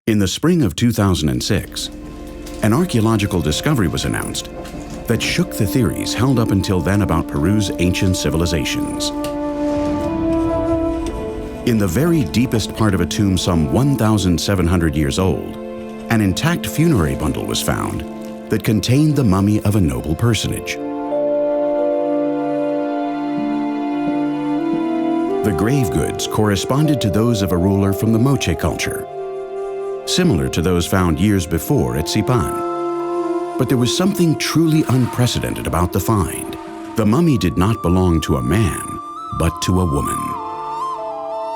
In the spring of 2006, an archaeological discovery was announced that shook the theories held up until then about Peru's ancient civilizations. In the very deepest part of a tomb some 1,700 years old, an intact funerary bundle was found that contained the mummy of a noble personage. The grave goods corresponded to those of a ruler from the Moche culture, similar to those found years before at Sipan. But there was something truly unprecedented about the find. The mummy did not belong to a man, but to a woman.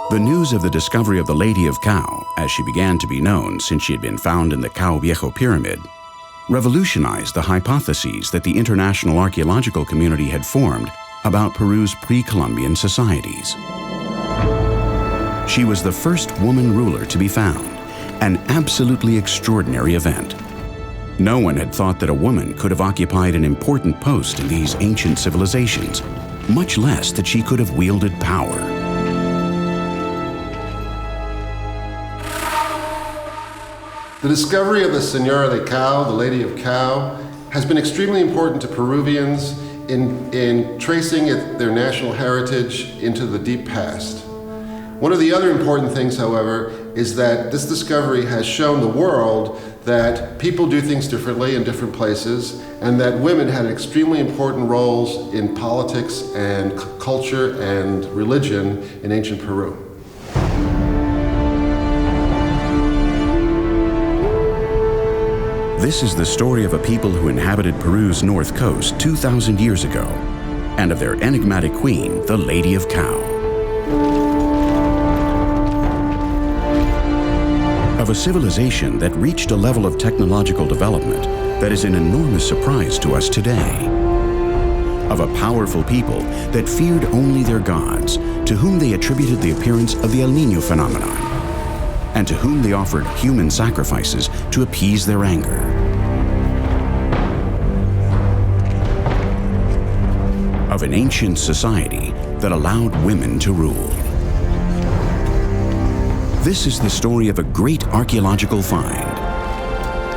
The news of the discovery of the Lady of Cao, as she began to be known since she had been found in the Cao Viejo pyramid, revolutionized the hypotheses that the international archaeological community had formed about Peru's pre-Columbian societies. She was the first woman ruler to be found, an absolutely extraordinary event. No one had thought that a woman could have occupied an important post in these ancient civilizations, much less that she could have wielded power. The discovery of the Señora de Cao, the Lady of Cao, has been extremely important to Peruvians in tracing their national heritage into the deep past. One of the other important things, however, is that this discovery has shown the world that people do things differently in different places, and that women had extremely important roles in politics and culture and religion in ancient Peru. This is the story of a people who inhabited Peru's north coast 2,000 years ago, and of their enigmatic queen, the Lady of Cao. Of a civilization that reached a level of technological development that is an enormous surprise to us today. Of a powerful people that feared only their gods, to whom they attributed the appearance of the El Niño phenomenon, and to whom they offered human sacrifices to appease their anger. Of an ancient society that allowed women to rule. This is the story of a great archaeological find.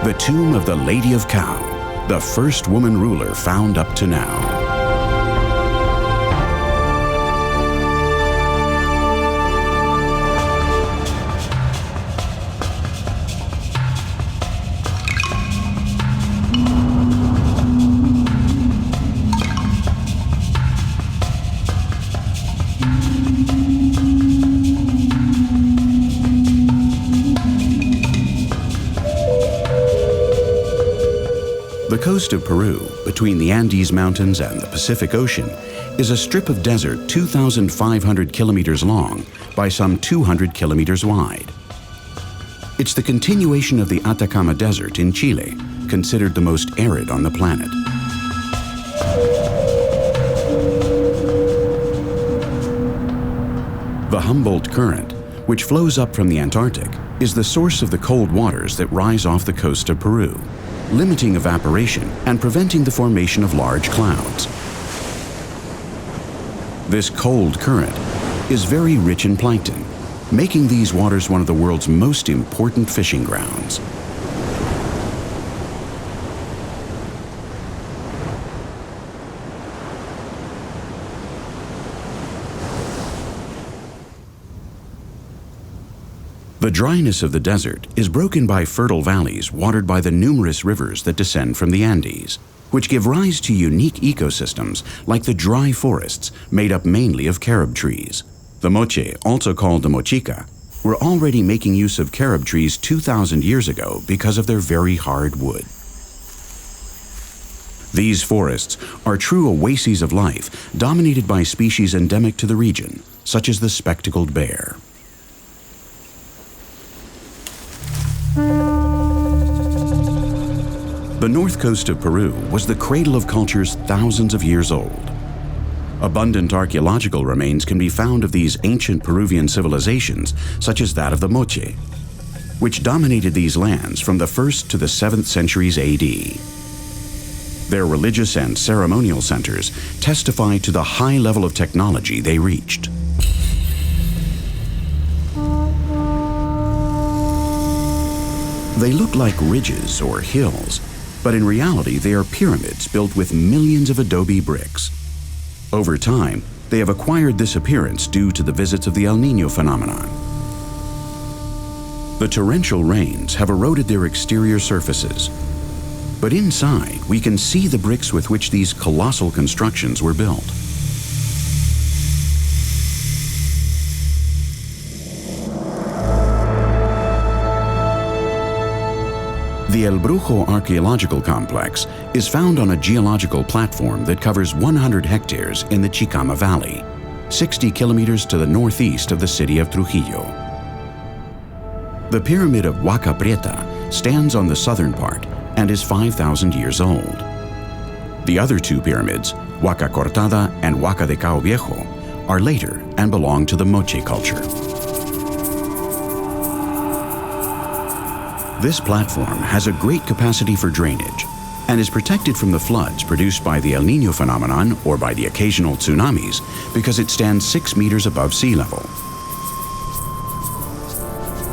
The tomb of the Lady of Cao, the first woman ruler found up to now. The coast of Peru, between the Andes Mountains and the Pacific Ocean, is a strip of desert 2,500 kilometers long by some 200 kilometers wide. It's the continuation of the Atacama Desert in Chile, considered the most arid on the planet. The Humboldt Current, which flows up from the Antarctic, is the source of the cold waters that rise off the coast of Peru, limiting evaporation and preventing the formation of large clouds. This cold current is very rich in plankton, making these waters one of the world's most important fishing grounds. The dryness of the desert is broken by fertile valleys watered by the numerous rivers that descend from the Andes, which give rise to unique ecosystems like the dry forests made up mainly of carob trees. The Moche, also called the Mochica, were already making use of carob trees 2,000 years ago because of their very hard wood. These forests are true oases of life dominated by species endemic to the region, such as the spectacled bear. The north coast of Peru was the cradle of cultures thousands of years old. Abundant archaeological remains can be found of these ancient Peruvian civilizations, such as that of the Moche, which dominated these lands from the 1st to the 7th centuries AD. Their religious and ceremonial centers testify to the high level of technology they reached. They look like ridges or hills, but in reality they are pyramids built with millions of adobe bricks. Over time, they have acquired this appearance due to the visits of the El Niño phenomenon. The torrential rains have eroded their exterior surfaces, but inside we can see the bricks with which these colossal constructions were built. The El Brujo archaeological complex is found on a geological platform that covers 100 hectares in the Chicama Valley, 60 kilometers to the northeast of the city of Trujillo. The pyramid of Huaca Prieta stands on the southern part and is 5,000 years old. The other two pyramids, Huaca Cortada and Huaca de Cao Viejo, are later and belong to the Moche culture. This platform has a great capacity for drainage and is protected from the floods produced by the El Niño phenomenon or by the occasional tsunamis because it stands 6 meters above sea level.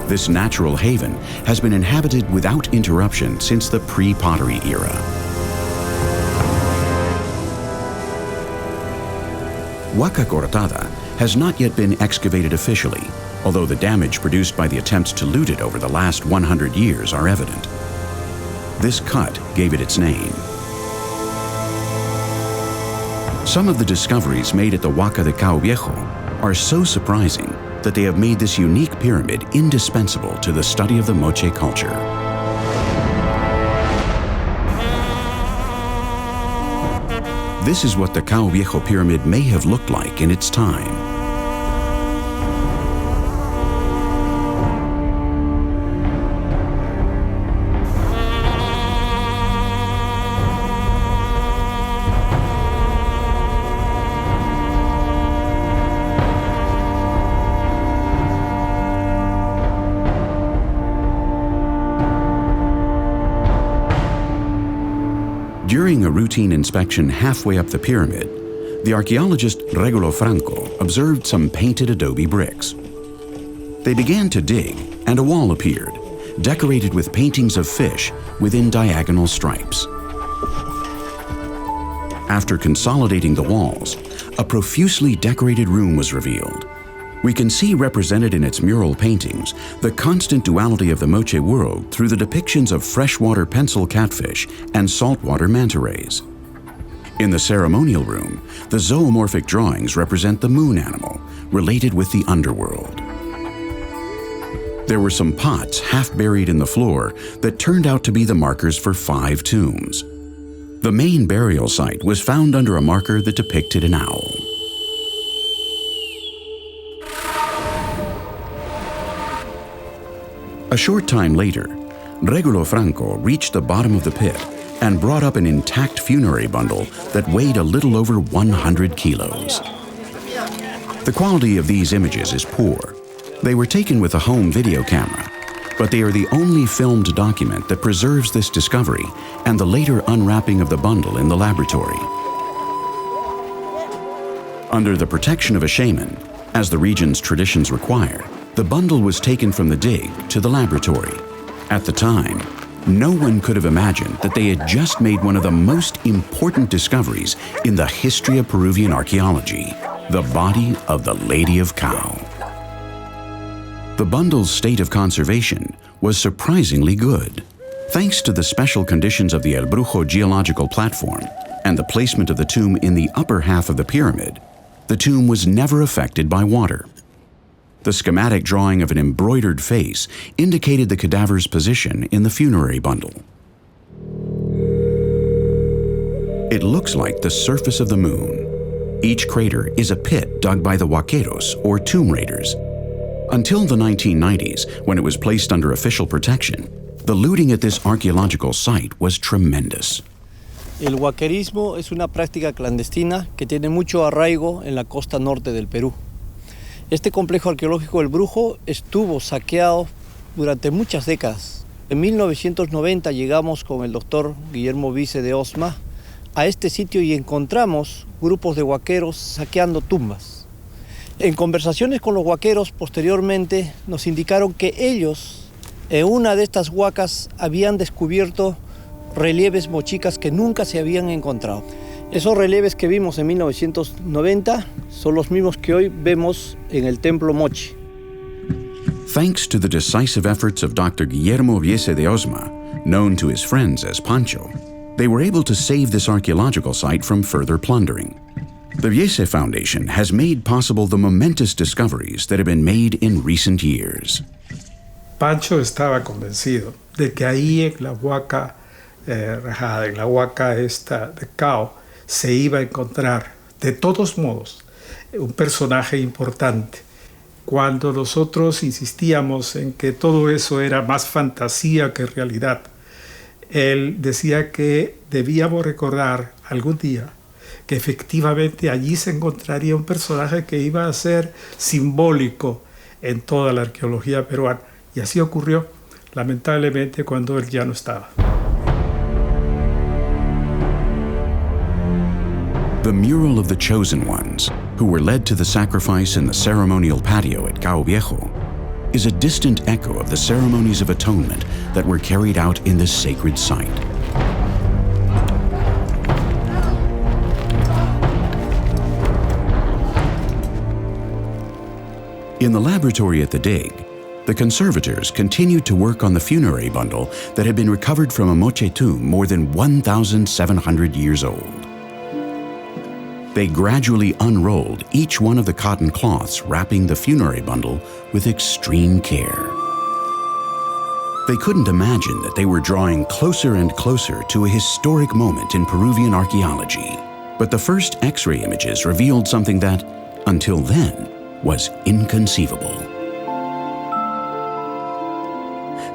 This natural haven has been inhabited without interruption since the pre-pottery era. Huaca Cortada has not yet been excavated officially, although the damage produced by the attempts to loot it over the last 100 years are evident. This cut gave it its name. Some of the discoveries made at the Huaca de Cao Viejo are so surprising that they have made this unique pyramid indispensable to the study of the Moche culture. This is what the Cao Viejo pyramid may have looked like in its time. During a routine inspection halfway up the pyramid, the archaeologist Regulo Franco observed some painted adobe bricks. They began to dig, and a wall appeared, decorated with paintings of fish within diagonal stripes. After consolidating the walls, a profusely decorated room was revealed. We can see represented in its mural paintings the constant duality of the Moche world through the depictions of freshwater pencil catfish and saltwater manta rays. In the ceremonial room, the zoomorphic drawings represent the moon animal, related with the underworld. There were some pots half buried in the floor that turned out to be the markers for 5 tombs. The main burial site was found under a marker that depicted an owl. A short time later, Regulo Franco reached the bottom of the pit and brought up an intact funerary bundle that weighed a little over 100 kilos. The quality of these images is poor. They were taken with a home video camera, but they are the only filmed document that preserves this discovery and the later unwrapping of the bundle in the laboratory. Under the protection of a shaman, as the region's traditions require, the bundle was taken from the dig to the laboratory. At the time, no one could have imagined that they had just made one of the most important discoveries in the history of Peruvian archaeology, the body of the Lady of Cao. The bundle's state of conservation was surprisingly good. Thanks to the special conditions of the El Brujo geological platform and the placement of the tomb in the upper half of the pyramid, the tomb was never affected by water. The schematic drawing of an embroidered face indicated the cadaver's position in the funerary bundle. It looks like the surface of the moon. Each crater is a pit dug by the Huaqueros, or tomb raiders. Until the 1990s, when it was placed under official protection, the looting at this archaeological site was tremendous. El huaquerismo es una práctica clandestina que tiene mucho arraigo en la costa norte del Perú. Este complejo arqueológico del Brujo estuvo saqueado durante muchas décadas. En 1990 llegamos con el doctor Guillermo Vice de Osma a este sitio y encontramos grupos de huaqueros saqueando tumbas. En conversaciones con los huaqueros posteriormente nos indicaron que ellos En una de estas huacas habían descubierto relieves mochicas que nunca se habían encontrado. Esos relieves que vimos en 1990 son los mismos que hoy vemos en el templo Moche. Thanks to the decisive efforts of Dr. Guillermo Viese de Osma, known to his friends as Pancho, they were able to save this archaeological site from further plundering. The Viese Foundation has made possible the momentous discoveries that have been made in recent years. Pancho estaba convencido de que ahí en la huaca rajada, en la huaca esta de Cao, se iba a encontrar, de todos modos, un personaje importante. Cuando nosotros insistíamos en que todo eso era más fantasía que realidad, él decía que debíamos recordar algún día que efectivamente allí se encontraría un personaje que iba a ser simbólico en toda la arqueología peruana. Y así ocurrió, lamentablemente, cuando él ya no estaba. The mural of the chosen ones, who were led to the sacrifice in the ceremonial patio at Cao Viejo, is a distant echo of the ceremonies of atonement that were carried out in this sacred site. In the laboratory at the dig, the conservators continued to work on the funerary bundle that had been recovered from a Moche tomb more than 1,700 years old. They gradually unrolled each one of the cotton cloths wrapping the funerary bundle with extreme care. They couldn't imagine that they were drawing closer and closer to a historic moment in Peruvian archaeology. But the first X-ray images revealed something that, until then, was inconceivable.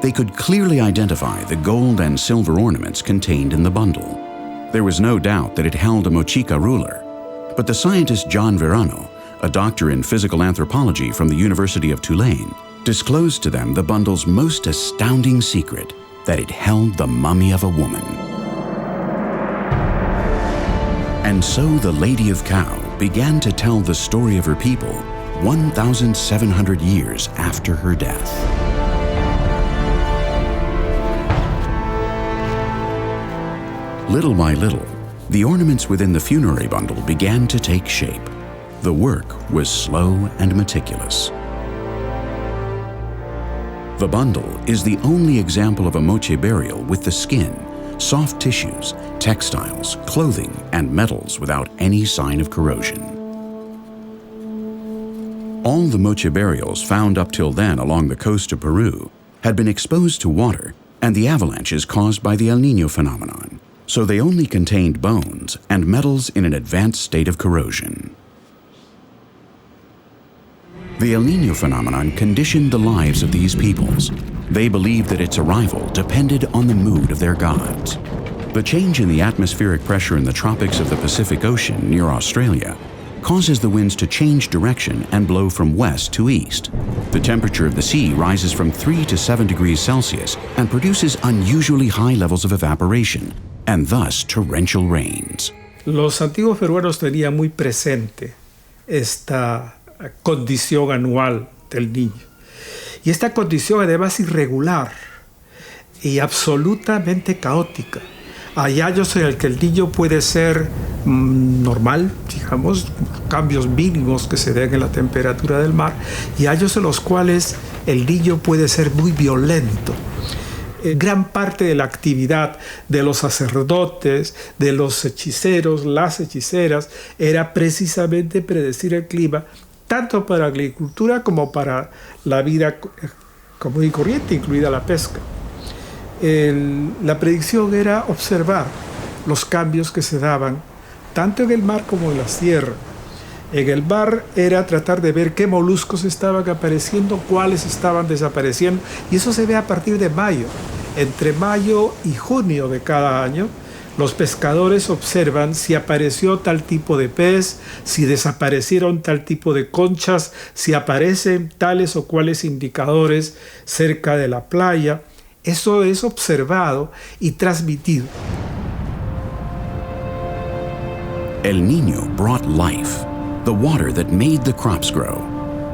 They could clearly identify the gold and silver ornaments contained in the bundle. There was no doubt that it held a Mochica ruler, but the scientist John Verano, a doctor in physical anthropology from the University of Tulane, disclosed to them the bundle's most astounding secret, that it held the mummy of a woman. And so the Lady of Cao began to tell the story of her people 1,700 years after her death. Little by little, the ornaments within the funerary bundle began to take shape. The work was slow and meticulous. The bundle is the only example of a Moche burial with the skin, soft tissues, textiles, clothing, and metals without any sign of corrosion. All the Moche burials found up till then along the coast of Peru had been exposed to water and the avalanches caused by the El Niño phenomenon, so they only contained bones and metals in an advanced state of corrosion. The El Niño phenomenon conditioned the lives of these peoples. They believed that its arrival depended on the mood of their gods. The change in the atmospheric pressure in the tropics of the Pacific Ocean near Australia causes the winds to change direction and blow from west to east. The temperature of the sea rises from 3 to 7 degrees Celsius and produces unusually high levels of evaporation, and thus torrential rains. Los antiguos peruanos tenían muy presente esta condición anual del niño. Y esta condición además irregular y absolutamente caótica. Hay años en el que el niño puede ser normal, digamos, cambios mínimos que se den en la temperatura del mar, y años en los cuales el niño puede ser muy violento. Gran parte de la actividad de los sacerdotes, de los hechiceros, las hechiceras, era precisamente predecir el clima, tanto para la agricultura como para la vida común y corriente, incluida la pesca. La predicción era observar los cambios que se daban tanto en el mar como en la tierra. En el mar era tratar de ver qué moluscos estaban apareciendo, cuáles estaban desapareciendo, y eso se ve a partir de mayo. Entre mayo y junio de cada año, los pescadores observan si apareció tal tipo de pez, si desaparecieron tal tipo de conchas, si aparecen tales o cuales indicadores cerca de la playa. Eso es observado y transmitido. El Niño brought life, the water that made the crops grow.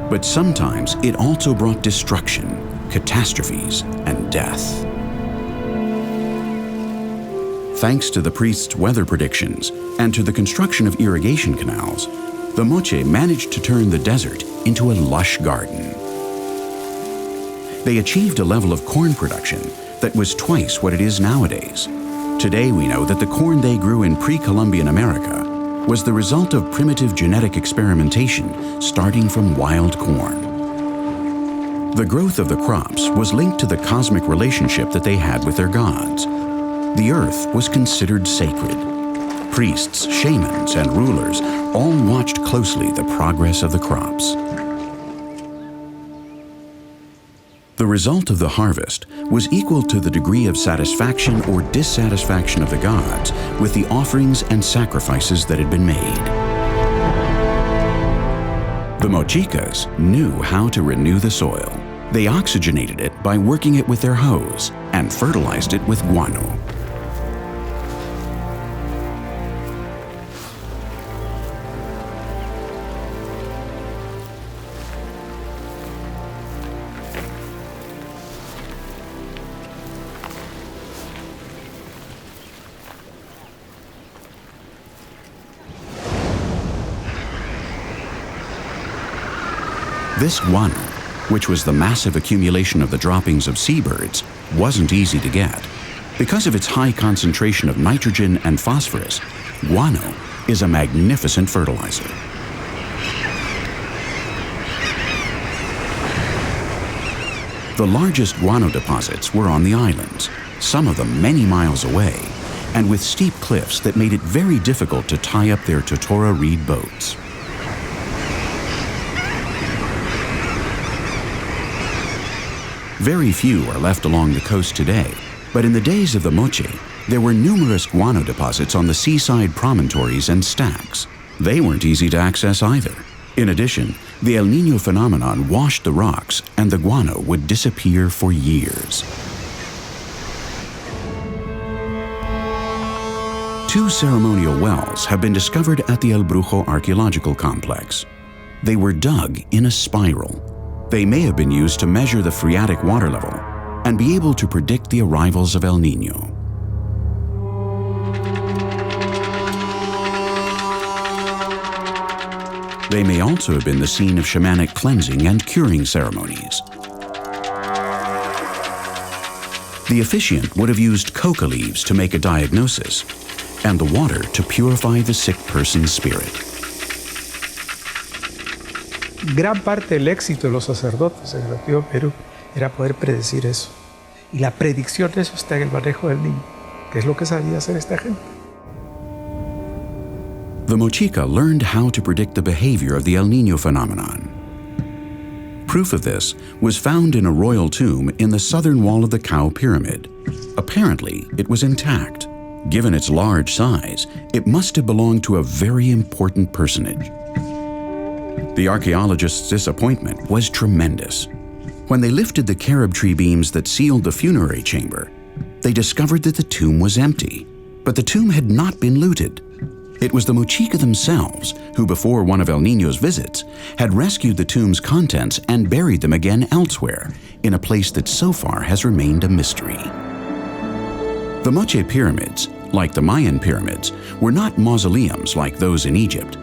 But sometimes it also brought destruction, catastrophes, and death. Thanks to the priests' weather predictions and to the construction of irrigation canals, the Moche managed to turn the desert into a lush garden. They achieved a level of corn production that was twice what it is nowadays. Today we know that the corn they grew in pre-Columbian America was the result of primitive genetic experimentation starting from wild corn. The growth of the crops was linked to the cosmic relationship that they had with their gods. The earth was considered sacred. Priests, shamans, and rulers all watched closely the progress of the crops. The result of the harvest was equal to the degree of satisfaction or dissatisfaction of the gods with the offerings and sacrifices that had been made. The Mochicas knew how to renew the soil. They oxygenated it by working it with their hoes and fertilized it with guano. This guano, which was the massive accumulation of the droppings of seabirds, wasn't easy to get. Because of its high concentration of nitrogen and phosphorus, guano is a magnificent fertilizer. The largest guano deposits were on the islands, some of them many miles away, and with steep cliffs that made it very difficult to tie up their totora reed boats. Very few are left along the coast today, but in the days of the Moche, there were numerous guano deposits on the seaside promontories and stacks. They weren't easy to access either. In addition, the El Niño phenomenon washed the rocks and the guano would disappear for years. Two ceremonial wells have been discovered at the El Brujo archaeological complex. They were dug in a spiral. They may have been used to measure the phreatic water level and be able to predict the arrivals of El Niño. They may also have been the scene of shamanic cleansing and curing ceremonies. The officiant would have used coca leaves to make a diagnosis, and the water to purify the sick person's spirit. Gran parte del éxito de los sacerdotes en el antiguo Perú era poder predecir eso. Y la predicción de eso está en el manejo del niño, que es lo que sabía hacer esta gente. The Mochica learned how to predict the behavior of the El Niño phenomenon. Proof of this was found in a royal tomb in the southern wall of the Cao pyramid. Apparently, it was intact. Given its large size, it must have belonged to a very important personage. The archaeologists' disappointment was tremendous. When they lifted the carob tree beams that sealed the funerary chamber, they discovered that the tomb was empty, but the tomb had not been looted. It was the Mochica themselves who, before one of El Niño's visits, had rescued the tomb's contents and buried them again elsewhere, in a place that so far has remained a mystery. The Moche pyramids, like the Mayan pyramids, were not mausoleums like those in Egypt.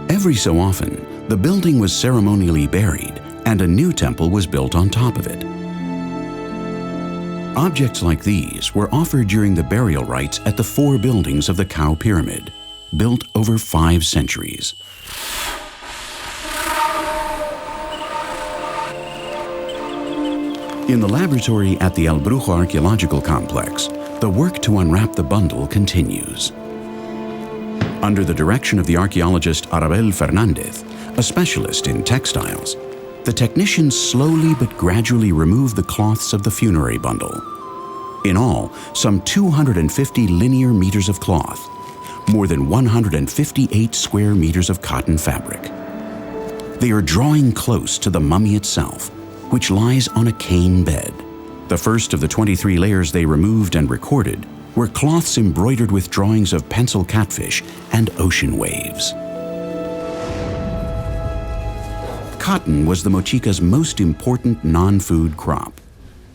Every so often, the building was ceremonially buried and a new temple was built on top of it. Objects like these were offered during the burial rites at the four buildings of the Cao pyramid, built over 5 centuries. In the laboratory at the El Brujo archaeological complex, the work to unwrap the bundle continues. Under the direction of the archaeologist Arabel Fernandez, a specialist in textiles, the technicians slowly but gradually removed the cloths of the funerary bundle. In all, some 250 linear meters of cloth, more than 158 square meters of cotton fabric. They are drawing close to the mummy itself, which lies on a cane bed. The first of the 23 layers they removed and recorded were cloths embroidered with drawings of pencil catfish and ocean waves. Cotton was the Mochica's most important non-food crop.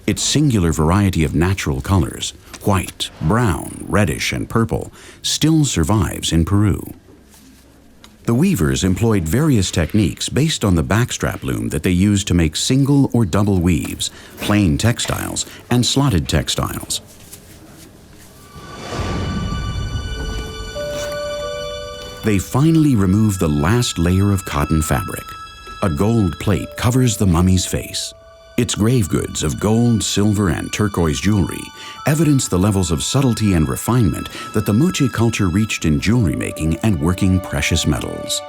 its singular variety of natural colors, white, brown, reddish, and purple, still survives in Peru. The weavers employed various techniques based on the backstrap loom that they used to make single or double weaves, plain textiles, and slotted textiles. They finally remove the last layer of cotton fabric. A gold plate covers the mummy's face. Its grave goods of gold, silver, and turquoise jewelry evidence the levels of subtlety and refinement that the Moche culture reached in jewelry making and working precious metals.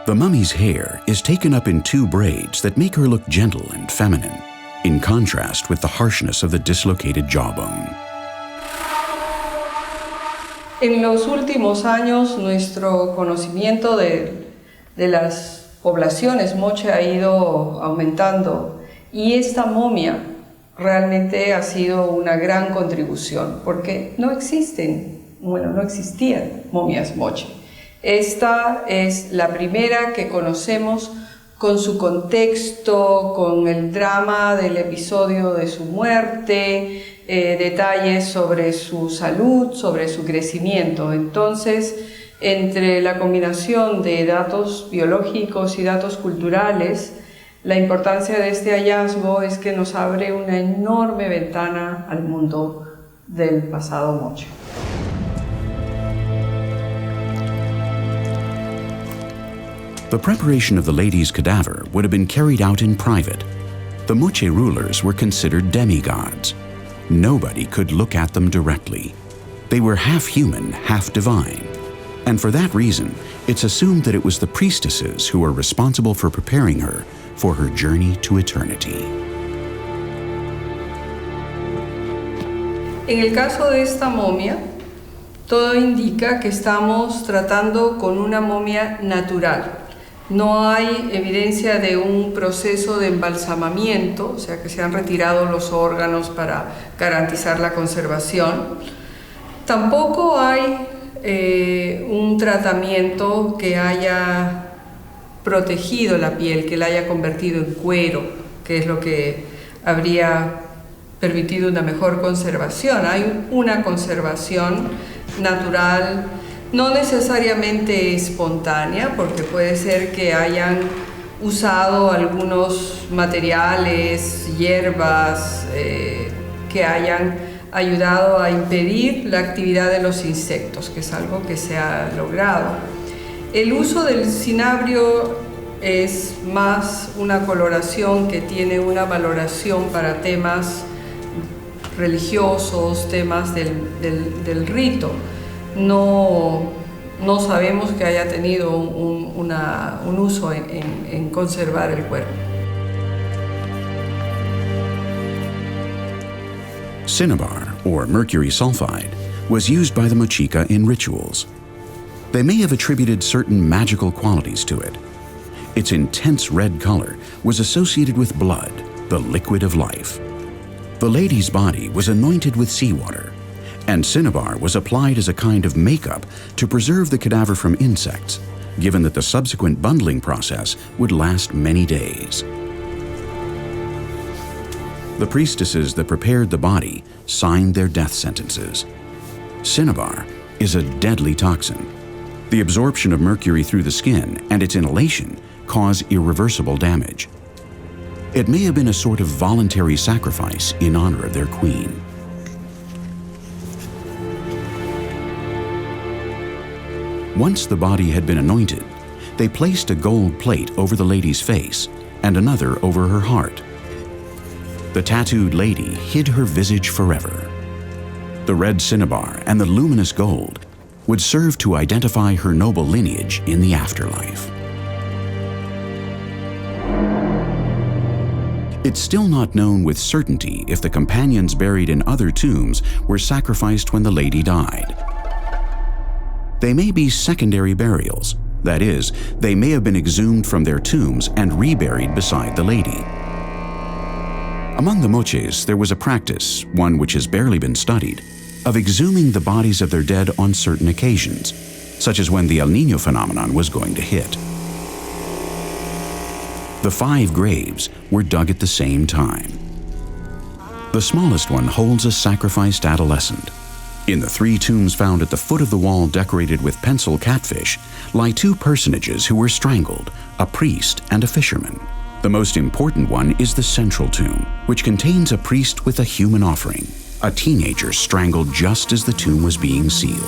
The mummy's hair is taken up in 2 braids that make her look gentle and feminine, in contrast with the harshness of the dislocated jawbone. En los últimos años, nuestro conocimiento de las poblaciones Moche ha ido aumentando. Y esta momia realmente ha sido una gran contribución, porque no existían momias Moche. Esta es la primera que conocemos con su contexto, con el drama del episodio de su muerte, detalles sobre su salud, sobre su crecimiento. Entonces, entre la combinación de datos biológicos y datos culturales, la importancia de este hallazgo es que nos abre una enorme ventana al mundo del pasado Moche. The preparation of the lady's cadaver would have been carried out in private. The Moche rulers were considered demigods. Nobody could look at them directly. They were half human, half divine. And for that reason, it's assumed that it was the priestesses who were responsible for preparing her for her journey to eternity. En el caso de esta momia, todo indica que estamos tratando con una momia natural. No hay evidencia de un proceso de embalsamamiento, o sea que se han retirado los órganos para garantizar la conservación. Tampoco hay un tratamiento que haya protegido la piel, que la haya convertido en cuero, que es lo que habría permitido una mejor conservación. Hay una conservación natural, no necesariamente espontánea, porque puede ser que hayan usado algunos materiales, hierbas, que hayan ayudado a impedir la actividad de los insectos, que es algo que se ha logrado. El uso del cinabrio es más una coloración que tiene una valoración para temas religiosos, temas del rito. No sabemos que haya tenido un uso en conservar el cuerpo. Cinnabar, or mercury sulfide, was used by the Mochica in rituals. They may have attributed certain magical qualities to it. Its intense red color was associated with blood, the liquid of life. The lady's body was anointed with seawater, and cinnabar was applied as a kind of makeup to preserve the cadaver from insects, given that the subsequent bundling process would last many days. The priestesses that prepared the body signed their death sentences. Cinnabar is a deadly toxin. The absorption of mercury through the skin and its inhalation cause irreversible damage. It may have been a sort of voluntary sacrifice in honor of their queen. Once the body had been anointed, they placed a gold plate over the lady's face and another over her heart. The tattooed lady hid her visage forever. The red cinnabar and the luminous gold would serve to identify her noble lineage in the afterlife. It's still not known with certainty if the companions buried in other tombs were sacrificed when the lady died. They may be secondary burials, that is, they may have been exhumed from their tombs and reburied beside the lady. Among the Moches, there was a practice, one which has barely been studied, of exhuming the bodies of their dead on certain occasions, such as when the El Niño phenomenon was going to hit. The 5 graves were dug at the same time. The The smallest one holds a sacrificed adolescent. In the 3 tombs found at the foot of the wall decorated with pencil catfish lie 2 personages who were strangled, a priest and a fisherman. The most important one is the central tomb, which contains a priest with a human offering, a teenager strangled just as the tomb was being sealed.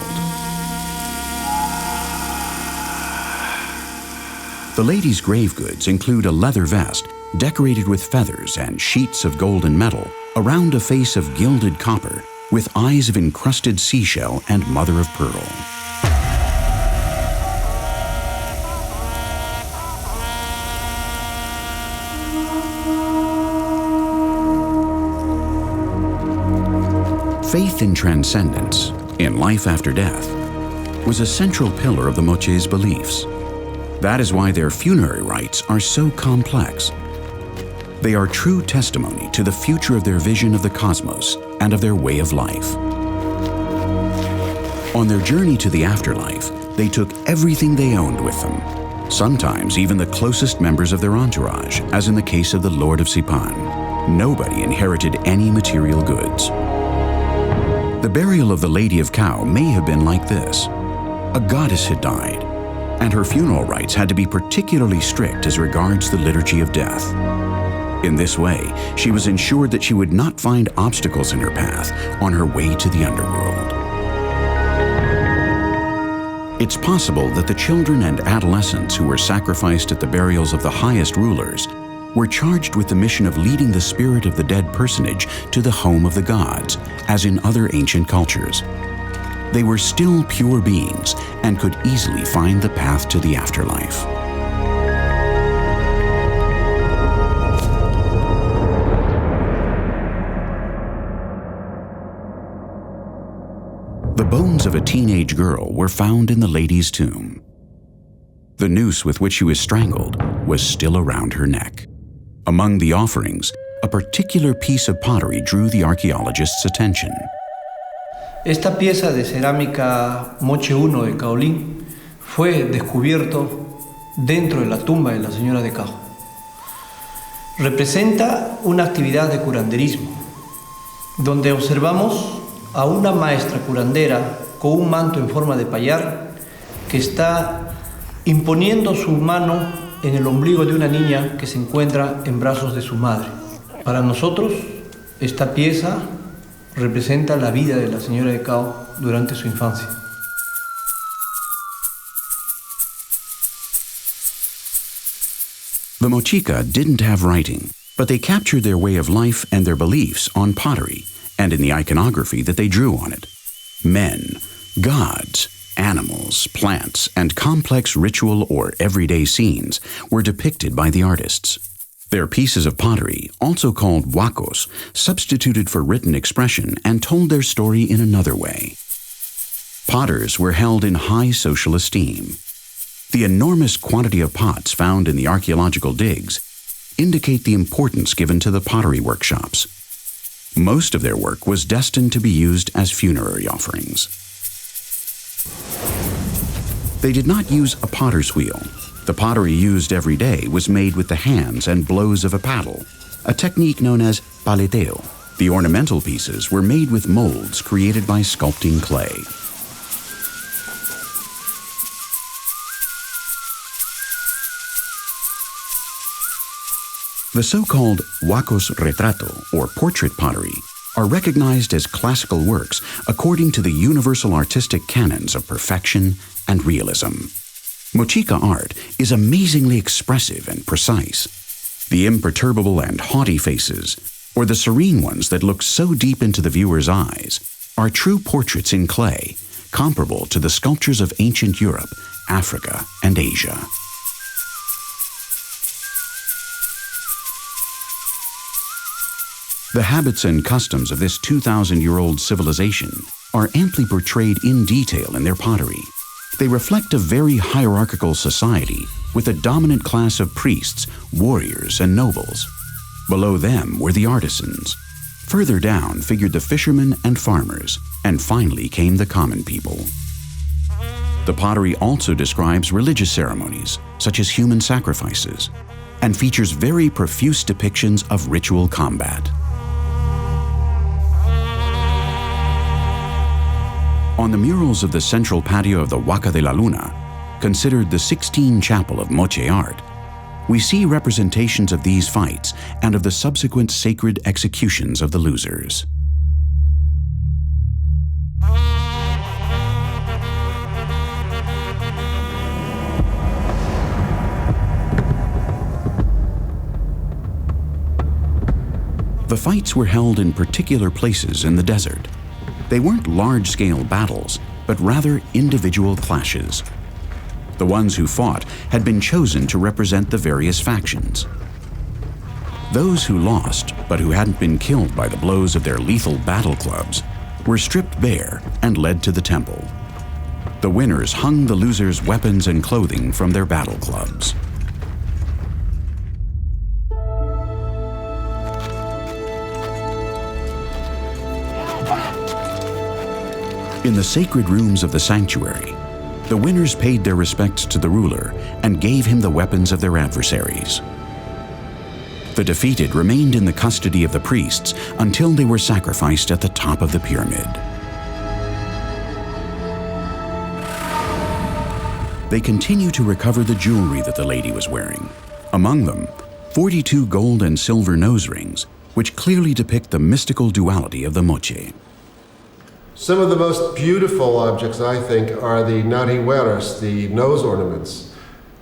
The lady's grave goods include a leather vest decorated with feathers and sheets of golden metal around a face of gilded copper with eyes of encrusted seashell and mother of pearl. Faith in transcendence, in life after death, was a central pillar of the Moche's beliefs. That is why their funerary rites are so complex. They are true testimony to the future of their vision of the cosmos and of their way of life. On their journey to the afterlife, they took everything they owned with them, sometimes even the closest members of their entourage, as in the case of the Lord of Sipan. Nobody inherited any material goods. The burial of the Lady of Cao may have been like this. A goddess had died, and her funeral rites had to be particularly strict as regards the liturgy of death. In this way, she was ensured that she would not find obstacles in her path on her way to the underworld. It's possible that the children and adolescents who were sacrificed at the burials of the highest rulers were charged with the mission of leading the spirit of the dead personage to the home of the gods, as in other ancient cultures. They were still pure beings and could easily find the path to the afterlife. The bones of a teenage girl were found in the lady's tomb. The noose with which she was strangled was still around her neck. Among the offerings, a particular piece of pottery drew the archaeologist's attention. Esta pieza de cerámica Moche I de Caolín fue descubierto dentro de la tumba de la señora de Cao. Representa una actividad de curanderismo, donde observamos a una maestra curandera con un manto en forma de payar que está imponiendo su mano en el ombligo de una niña que se encuentra en brazos de su madre. Para nosotros, esta pieza representa la vida de la señora de Cao durante su infancia. The Mochica didn't have writing, but they captured their way of life and their beliefs on pottery and in the iconography that they drew on it. Men, gods, animals, plants, and complex ritual or everyday scenes were depicted by the artists. Their pieces of pottery, also called huacos, substituted for written expression and told their story in another way. Potters were held in high social esteem. The enormous quantity of pots found in the archaeological digs indicate the importance given to the pottery workshops. Most of their work was destined to be used as funerary offerings. They did not use a potter's wheel. The pottery used every day was made with the hands and blows of a paddle, a technique known as paleteo. The ornamental pieces were made with molds created by sculpting clay. The so-called huacos retrato, or portrait pottery, are recognized as classical works according to the universal artistic canons of perfection and realism. Mochica art is amazingly expressive and precise. The imperturbable and haughty faces, or the serene ones that look so deep into the viewer's eyes, are true portraits in clay, comparable to the sculptures of ancient Europe, Africa, and Asia. The habits and customs of this 2,000-year-old civilization are amply portrayed in detail in their pottery. They reflect a very hierarchical society with a dominant class of priests, warriors, and nobles. Below them were the artisans. Further down figured the fishermen and farmers, and finally came the common people. The pottery also describes religious ceremonies, such as human sacrifices, and features very profuse depictions of ritual combat. On the murals of the central patio of the Huaca de la Luna, considered the Sixtine Chapel of Moche art, we see representations of these fights and of the subsequent sacred executions of the losers. The fights were held in particular places in the desert. They weren't large-scale battles, but rather individual clashes. The ones who fought had been chosen to represent the various factions. Those who lost, but who hadn't been killed by the blows of their lethal battle clubs, were stripped bare and led to the temple. The winners hung the losers' weapons and clothing from their battle clubs. In the sacred rooms of the sanctuary, the winners paid their respects to the ruler and gave him the weapons of their adversaries. The defeated remained in the custody of the priests until they were sacrificed at the top of the pyramid. They continue to recover the jewelry that the lady was wearing. Among them, 42 gold and silver nose rings, which clearly depict the mystical duality of the Moche. Some of the most beautiful objects, I think, are the narihueras, the nose ornaments.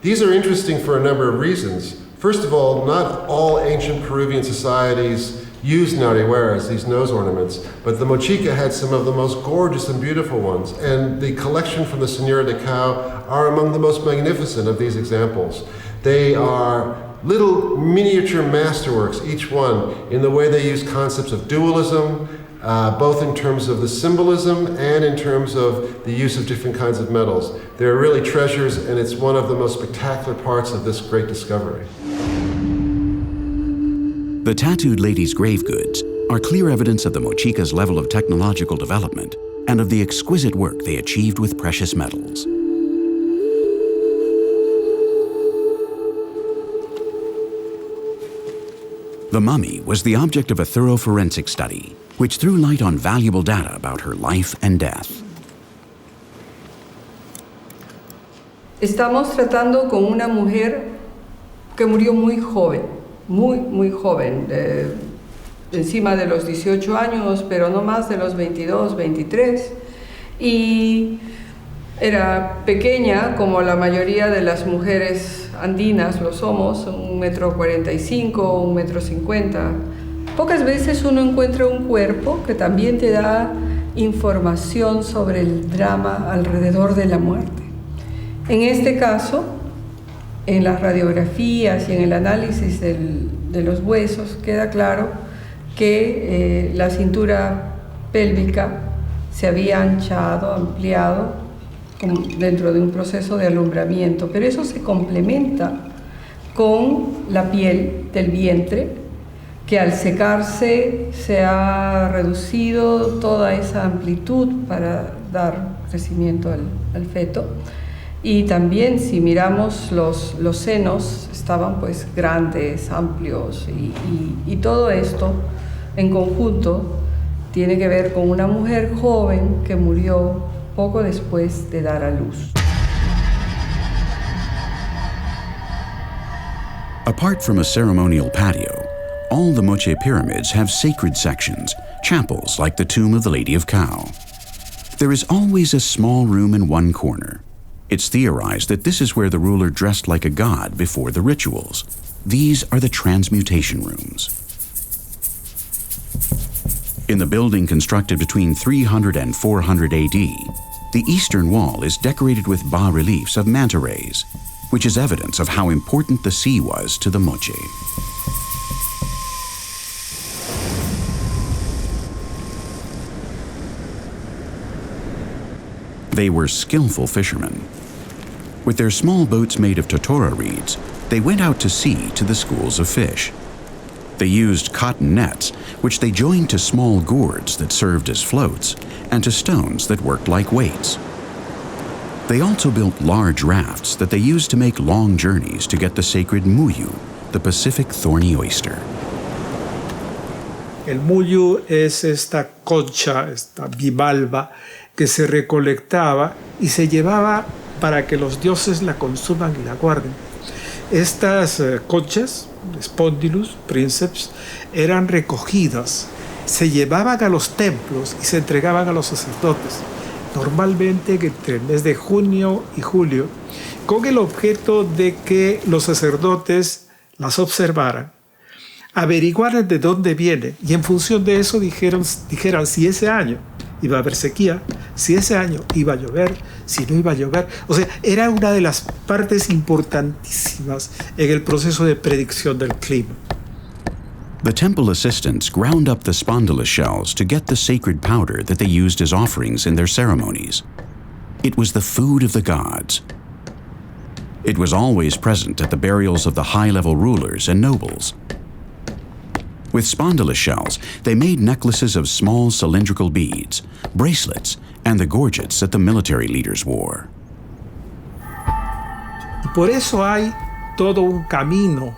These are interesting for a number of reasons. First of all, not all ancient Peruvian societies used narihueras, these nose ornaments, but the Mochica had some of the most gorgeous and beautiful ones, and the collection from the Señora de Cao are among the most magnificent of these examples. They are little miniature masterworks, each one, in the way they use concepts of dualism, both in terms of the symbolism and in terms of the use of different kinds of metals. They're really treasures, and it's one of the most spectacular parts of this great discovery. The tattooed lady's grave goods are clear evidence of the Mochica's level of technological development and of the exquisite work they achieved with precious metals. The mummy was the object of a thorough forensic study, which threw light on valuable data about her life and death. Estamos tratando con una mujer que murió muy joven, muy joven, encima de los 18 años, pero no más de los 22, 23, y era pequeña como la mayoría de las mujeres andinas lo somos, 1,45 m, 1,50 m. Pocas veces uno encuentra un cuerpo que también te da información sobre el drama alrededor de la muerte. En este caso, en las radiografías y en el análisis de los huesos, queda claro que la cintura pélvica se había anchado, ampliado, dentro de un proceso de alumbramiento, pero eso se complementa con la piel del vientre, que al secarse se ha reducido toda esa amplitud para dar crecimiento al feto. Y también si miramos los senos, estaban pues grandes, amplios, y todo esto en conjunto tiene que ver con una mujer joven que murió poco después de dar a luz. Apart from a ceremonial patio, all the Moche pyramids have sacred sections, chapels like the tomb of the Lady of Cao. There is always a small room in one corner. It's theorized that this is where the ruler dressed like a god before the rituals. These are the transmutation rooms. In the building constructed between 300 and 400 AD, the eastern wall is decorated with bas-reliefs of manta rays, which is evidence of how important the sea was to the Moche. They were skillful fishermen. With their small boats made of totora reeds, they went out to sea to the schools of fish. They used cotton nets, which they joined to small gourds that served as floats, and to stones that worked like weights. They also built large rafts that they used to make long journeys to get the sacred muyu, the Pacific thorny oyster. El muyu es esta concha, esta bivalva, que se recolectaba y se llevaba para que los dioses la consuman y la guarden. Estas conchas, spondylus, princeps, eran recogidas, se llevaban a los templos y se entregaban a los sacerdotes, normalmente entre el mes de junio y julio, con el objeto de que los sacerdotes las observaran, averiguaran de dónde viene y en función de eso dijeran si ese año iba a haber sequía, si ese año iba a llover, si no iba a llover. O sea, era una de las partes importantísimas en el proceso de predicción del clima. The temple assistants ground up the spondylus shells to get the sacred powder that they used as offerings in their ceremonies. It was the food of the gods. It was always present at the burials of the high-level rulers and nobles. With spondylus shells, they made necklaces of small cylindrical beads, bracelets, and the gorgets that the military leaders wore. Por eso hay todo un camino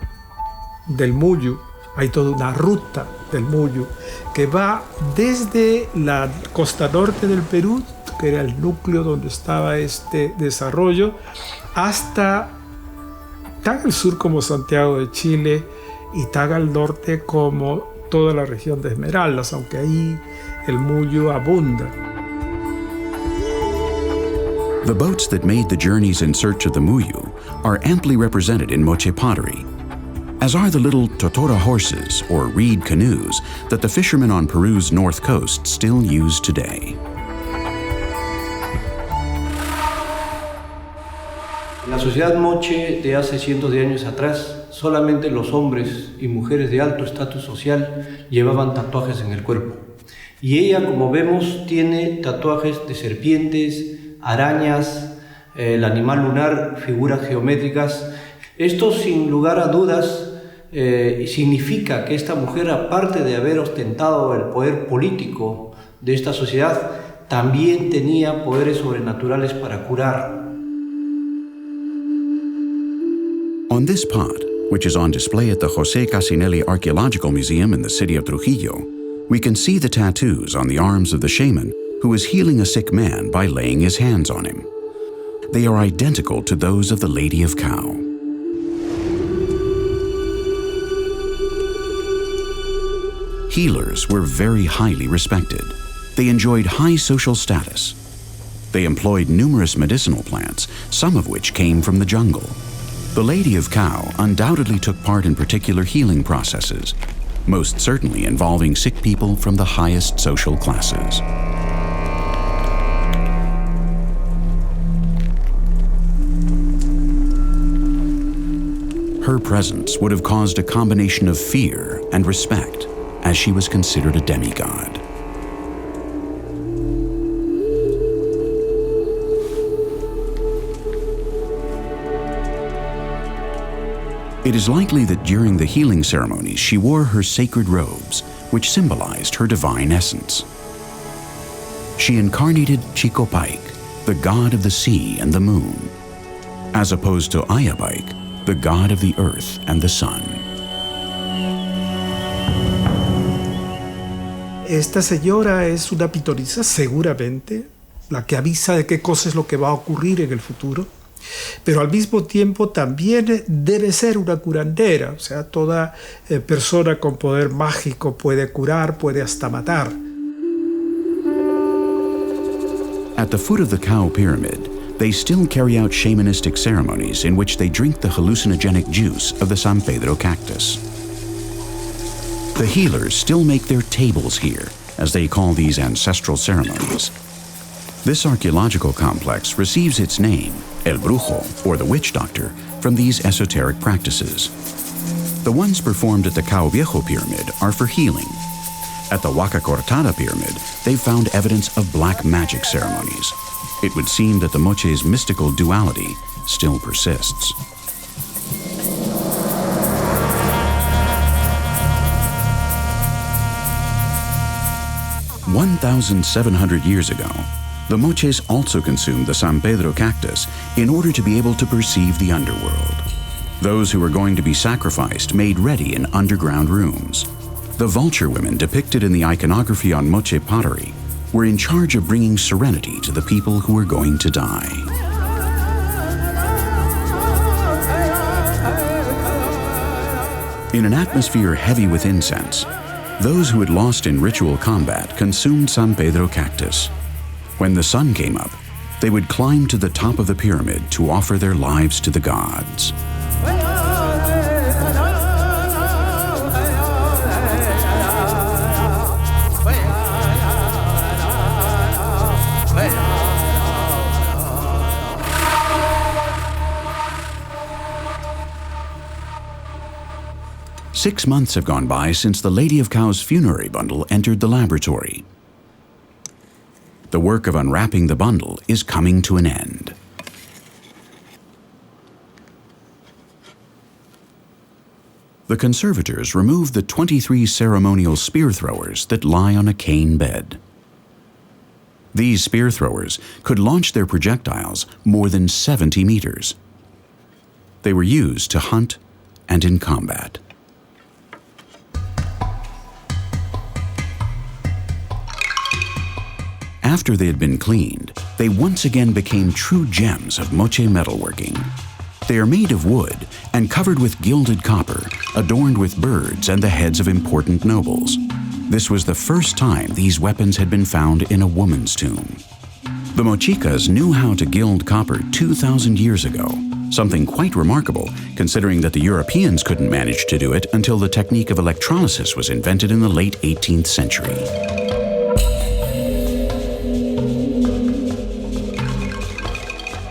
del Muyu, hay toda una ruta del Muyu que va desde la costa norte del Perú, que era el núcleo donde estaba este desarrollo, hasta tan al sur como Santiago de Chile y tan al norte como toda la región de Esmeraldas, aunque ahí el Muyu abunda. The boats that made the journeys in search of the Muyu are amply represented in Moche pottery, as are the little totora horses or reed canoes that the fishermen on Peru's north coast still use today. En la sociedad moche de hace cientos de años atrás, solamente los hombres y mujeres de alto estatus social llevaban tatuajes en el cuerpo. Y ella, como vemos, tiene tatuajes de serpientes, arañas, el animal lunar, figuras geométricas. Esto, sin lugar a dudas, significa que esta mujer, aparte de haber ostentado el poder político de esta sociedad, también tenía poderes sobrenaturales para curar. On this pot, which is on display at the José Casinelli Archaeological Museum in the city of Trujillo, we can see the tattoos on the arms of the shaman who is healing a sick man by laying his hands on him. They are identical to those of the Lady of Cao. Healers were very highly respected. They enjoyed high social status. They employed numerous medicinal plants, some of which came from the jungle. The Lady of Cao undoubtedly took part in particular healing processes, most certainly involving sick people from the highest social classes. Her presence would have caused a combination of fear and respect, as she was considered a demigod. It is likely that during the healing ceremonies she wore her sacred robes, which symbolized her divine essence. She incarnated Chicopaik, the god of the sea and the moon, as opposed to Ayabaik, the god of the earth and the sun. Esta señora es una pitonisa, seguramente, la que avisa de qué cosa es lo que va a ocurrir en el futuro, pero al mismo tiempo también debe ser una curandera, o sea, toda persona con poder mágico puede curar, puede hasta matar. At the foot of the Cao pyramid, they still carry out shamanistic ceremonies in which they drink the hallucinogenic juice of the San Pedro cactus. The healers still make their tables here, as they call these ancestral ceremonies. This archaeological complex receives its name, El Brujo, or the witch doctor, from these esoteric practices. The ones performed at the Cao Viejo pyramid are for healing. At the Huaca Cortada pyramid, they've found evidence of black magic ceremonies. It would seem that the Moche's mystical duality still persists. "1,700 years ago, the Moches also consumed the San Pedro cactus in order to be able to perceive the underworld. Those who were going to be sacrificed made ready in underground rooms. The vulture women depicted in the iconography on Moche pottery were in charge of bringing serenity to the people who were going to die. In an atmosphere heavy with incense, those who had lost in ritual combat consumed San Pedro cactus. When the sun came up, they would climb to the top of the pyramid to offer their lives to the gods. Six months have gone by since the Lady of Cao's funerary bundle entered the laboratory. The work of unwrapping the bundle is coming to an end. The conservators remove the 23 ceremonial spear throwers that lie on a cane bed. These spear throwers could launch their projectiles more than 70 meters. They were used to hunt and in combat. After they had been cleaned, they once again became true gems of Moche metalworking. They are made of wood and covered with gilded copper, adorned with birds and the heads of important nobles. This was the first time these weapons had been found in a woman's tomb. The Mochicas knew how to gild copper 2,000 years ago, something quite remarkable considering that the Europeans couldn't manage to do it until the technique of electrolysis was invented in the late 18th century.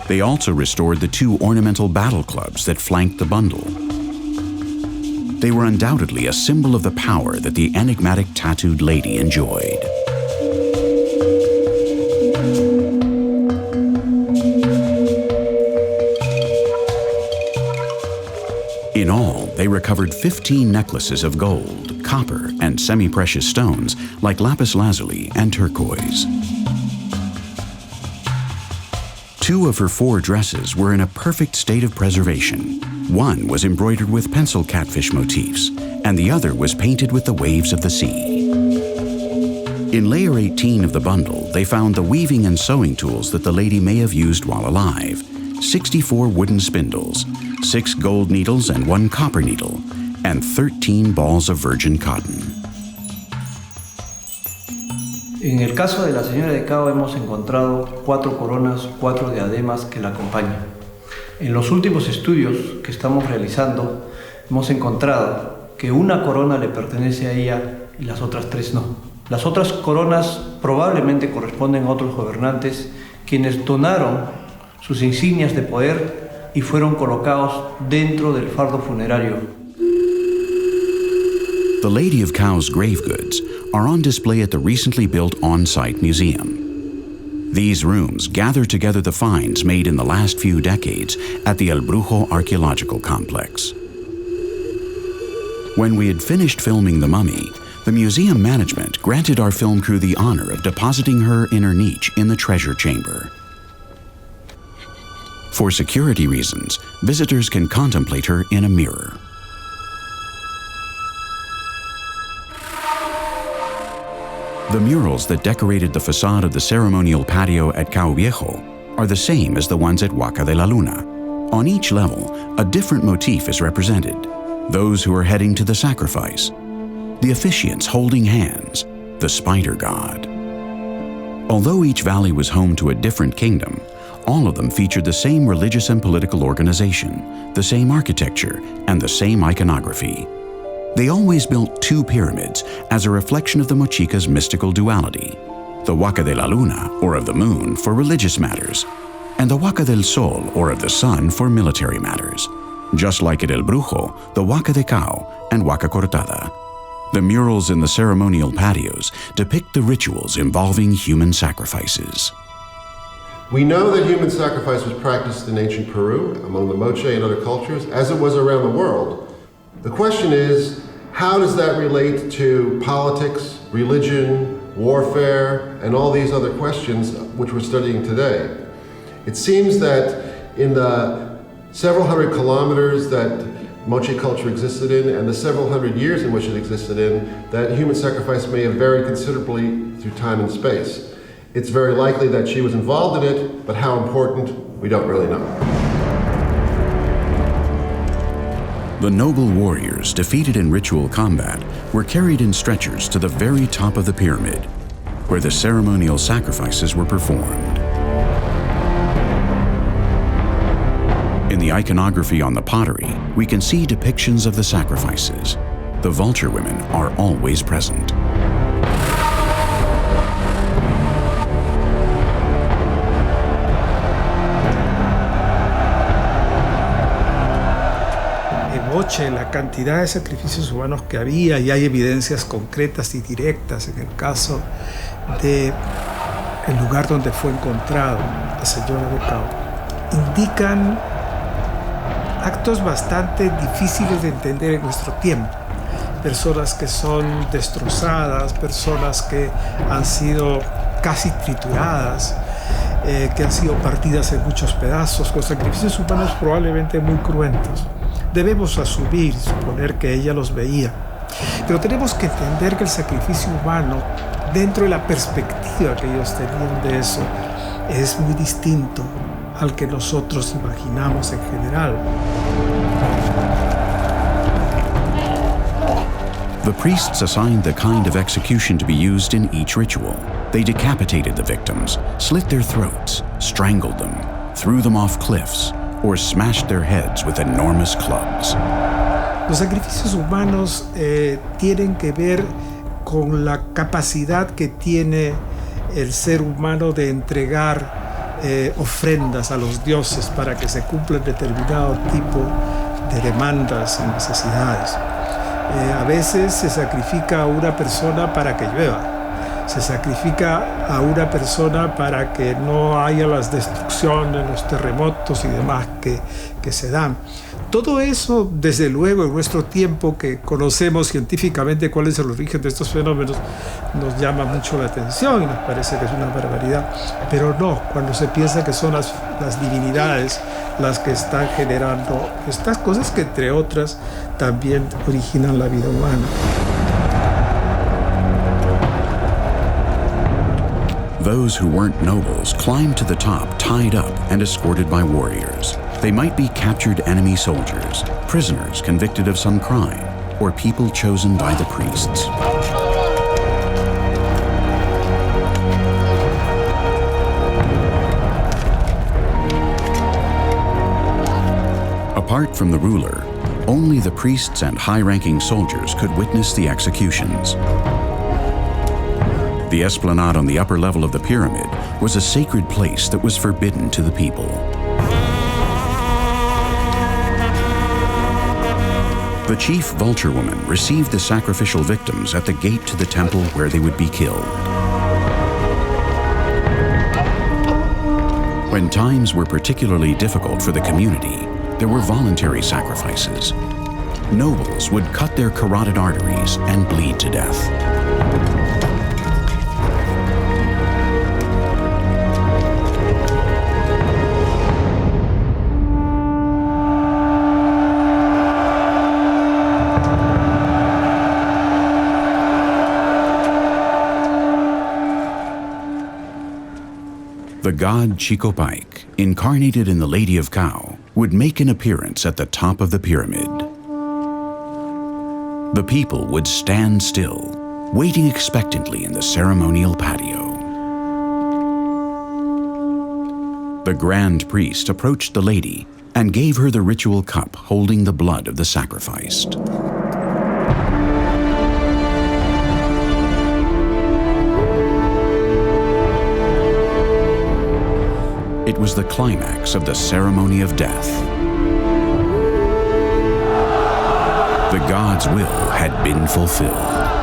They also restored the two ornamental battle clubs that flanked the bundle. They were undoubtedly a symbol of the power that the enigmatic tattooed lady enjoyed. In all, they recovered 15 necklaces of gold, copper, and semi-precious stones like lapis lazuli and turquoise. 2 of her 4 dresses were in a perfect state of preservation. One was embroidered with pencil catfish motifs, and the other was painted with the waves of the sea. In layer 18 of the bundle, they found the weaving and sewing tools that the lady may have used while alive, 64 wooden spindles, 6 gold needles and 1 copper needle, and 13 balls of virgin cotton. En el caso de la señora de Cao hemos encontrado 4 coronas, 4 diademas que la acompañan. En los últimos estudios que estamos realizando hemos encontrado que una corona le pertenece a ella y las otras 3 no. Las otras coronas probablemente corresponden a otros gobernantes quienes donaron sus insignias de poder y fueron colocados dentro del fardo funerario. The Lady of Cao's grave goods are on display at the recently built on-site museum. These rooms gather together the finds made in the last few decades at the El Brujo archaeological complex. When we had finished filming the mummy, the museum management granted our film crew the honor of depositing her in her niche in the treasure chamber. For security reasons, visitors can contemplate her in a mirror. The murals that decorated the facade of the ceremonial patio at Cao Viejo are the same as the ones at Huaca de la Luna. On each level, a different motif is represented. Those who are heading to the sacrifice, the officiants holding hands, the spider god. Although each valley was home to a different kingdom, all of them featured the same religious and political organization, the same architecture, and the same iconography. They always built 2 pyramids as a reflection of the Mochica's mystical duality, the Huaca de la Luna, or of the moon, for religious matters, and the Huaca del Sol, or of the sun, for military matters. Just like at El Brujo, the Huaca de Cao, and Huaca Cortada. The murals in the ceremonial patios depict the rituals involving human sacrifices. We know that human sacrifice was practiced in ancient Peru, among the Moche and other cultures, as it was around the world. The question is, how does that relate to politics, religion, warfare, and all these other questions which we're studying today? It seems that in the several hundred kilometers that Moche culture existed in, and the several hundred years in which it existed in, that human sacrifice may have varied considerably through time and space. It's very likely that she was involved in it, but how important, we don't really know. The noble warriors defeated in ritual combat were carried in stretchers to the very top of the pyramid, where the ceremonial sacrifices were performed. In the iconography on the pottery, we can see depictions of the sacrifices. The vulture women are always present. En Moche, la cantidad de sacrificios humanos que había, y hay evidencias concretas y directas en el caso del lugar donde fue encontrado la señora de Cao, indican actos bastante difíciles de entender en nuestro tiempo. Personas que son destrozadas, personas que han sido casi trituradas, que han sido partidas en muchos pedazos, con sacrificios humanos probablemente muy cruentos. Debemos asumir, suponer que ella los veía, pero tenemos que entender que el sacrificio humano, dentro de la perspectiva que ellos tenían de eso, es muy distinto al que nosotros imaginamos en general. The priests assigned the kind of execution to be used in each ritual. They decapitated the victims, slit their throats, strangled them, threw them off cliffs, or smashed their heads with enormous clubs. Los sacrificios humanos tienen que ver con la capacidad que tiene el ser humano de entregar ofrendas a los dioses para que se cumplan determinado tipo de demandas y necesidades. A veces se sacrifica a una persona para que llueva, se sacrifica a una persona para que no haya las destrucciones, los terremotos y demás que se dan. Todo eso, desde luego, en nuestro tiempo, que conocemos científicamente cuál es el origen de estos fenómenos, nos llama mucho la atención y nos parece que es una barbaridad. Pero no, cuando se piensa que son las divinidades las que están generando estas cosas que, entre otras, también originan la vida humana. Those who weren't nobles climbed to the top tied up and escorted by warriors. They might be captured enemy soldiers, prisoners convicted of some crime, or people chosen by the priests. Apart from the ruler, only the priests and high-ranking soldiers could witness the executions. The esplanade on the upper level of the pyramid was a sacred place that was forbidden to the people. The chief vulture woman received the sacrificial victims at the gate to the temple where they would be killed. When times were particularly difficult for the community, there were voluntary sacrifices. Nobles would cut their carotid arteries and bleed to death. The god Chicopaic, incarnated in the Lady of Cao, would make an appearance at the top of the pyramid. The people would stand still, waiting expectantly in the ceremonial patio. The grand priest approached the lady and gave her the ritual cup holding the blood of the sacrificed. It was the climax of the ceremony of death. The god's will had been fulfilled.